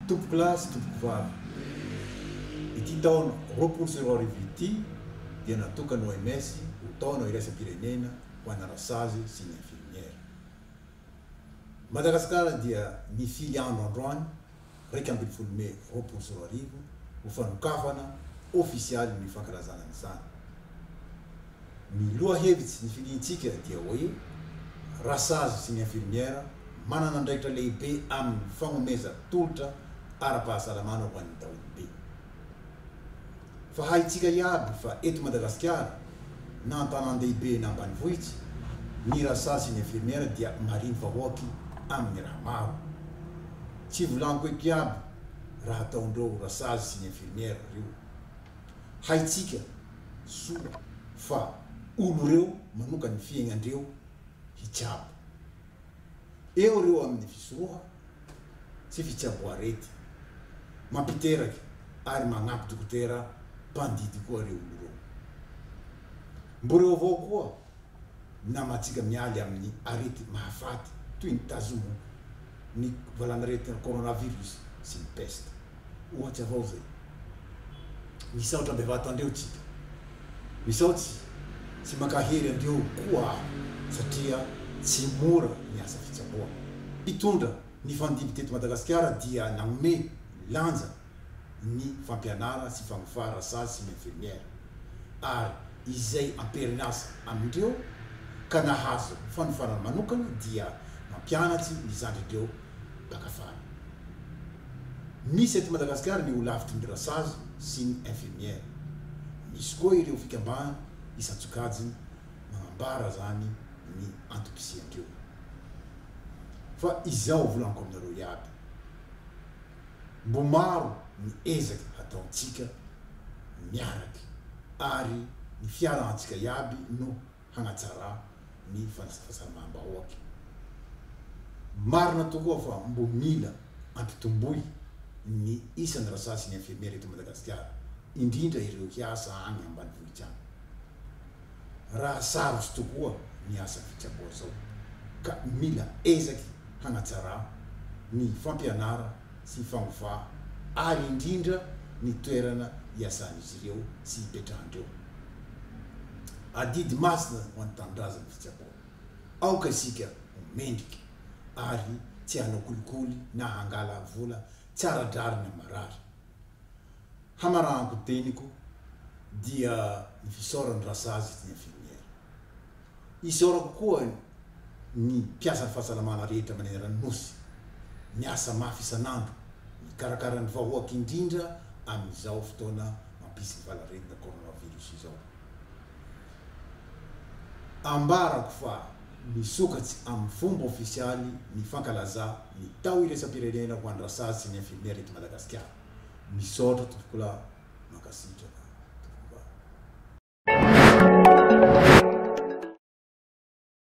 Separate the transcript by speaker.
Speaker 1: Tompoko lahy sy tompoko vavy. Ity taona roapolo sy roa arivo ity dia natokana OMS ho taona iraisam-pirenena ho an'ny rasazy sy ny infirmiera. Madagasikara dia mifily andro androany 1 Mey roapolo sy roa arivo ho fanokafana ofisialy ny fankalazana izany. Ny lohahevitsy ny filintsika dia hoe rasazy sy ny infirmiera manana andraikitra lehibe amin'ny fagnomeza tolotra ara-pahasalamana ho an'ny daholobe. Fa haitsika iaby fa eto Madagasikara na an-tanan-dehibe na ambanivohitsy ny rasazy sy ny infirmiera dia mariny vahoaky amin'ny raha maro. Tsy volaniko eto iaby raha ataondreo rasazy sy ny infirmiera reo. Haitsika soa fa olo reo manoka ny fiaignandreo hitsabo. Eo reo amin'ny fisoroha sy fitsaboarety mampiteraky ary magnampy dokotera mpandidy koa reo olo reo. Mbo reo avao koa namatsika mialy amin'ny arety mahafaty toy ny tazomo, ny valan'aretina coronavirus sy ny peste. Ohatsy avao zay. Misaotra bevata andreo tsika. Misaotsy tsy makahery andreo koa satria tsy mora ny asa fitsaboa. Hitondra ny fandidy teto Madagasikara dia nagnome lanja ny fampianara sy fagnofara rasazy sy ny infirmiera ary izay amperinasa amindreo ka nahazo fanofarana manokana dia mampianatsy ny zandrindreo baka afara. Misy eto Madagasikara ny ho lavitry ny rasazy sy ny infirmiera. Misy koa ireo fikambana isan-tsokajiny magnambara zany ny antokisiandreo. Fa izao volaniko aminareo iaby, mbo maro ny ezaky ataontsika miaraky ary ny fiarahantsika iaby no hagnatsara ny fahasalamam-bahoaky. Marina tokoa fa mbo mila ampitomboy ny isan'ny rasazy sy ny infirmiera eto Madagasikara, indrindra ireo hiasa agny ambanivohitsy agny. Raha sarotsy tokoa ny asa fitsaboa zao ka mila ezaky hagnatsara ny fampianara sy fagnofa ary indrindra ny toerana iasan'izy ireo sy ipetrahandreo. Adidy masina ho an'ny tanindrazana fitsaboa. Aoka isika mendriky ary tsy hanao kolikoly na hangala vola tsara-drary na marary. Hamarahako teniko dia ny fisaoran'ny rasazy sy ny infirmiera. Isaorako koa ny mpiasa fahasalamana rehetra maneny ranonosy, miasa mafy isan'andro, mikarakara ny vahoaky indrindra amin'izao fotoana mampisy ny valaretina coronavirus izao. Ambarako fa misokatsy amin'ny fomba ofisialy ny fankalaza ny tao iraisam-pirenena ho an'ny rasazy sy ny infirmiera eto Madagasikara. Misaotra tompoko lahy, mankasitraka.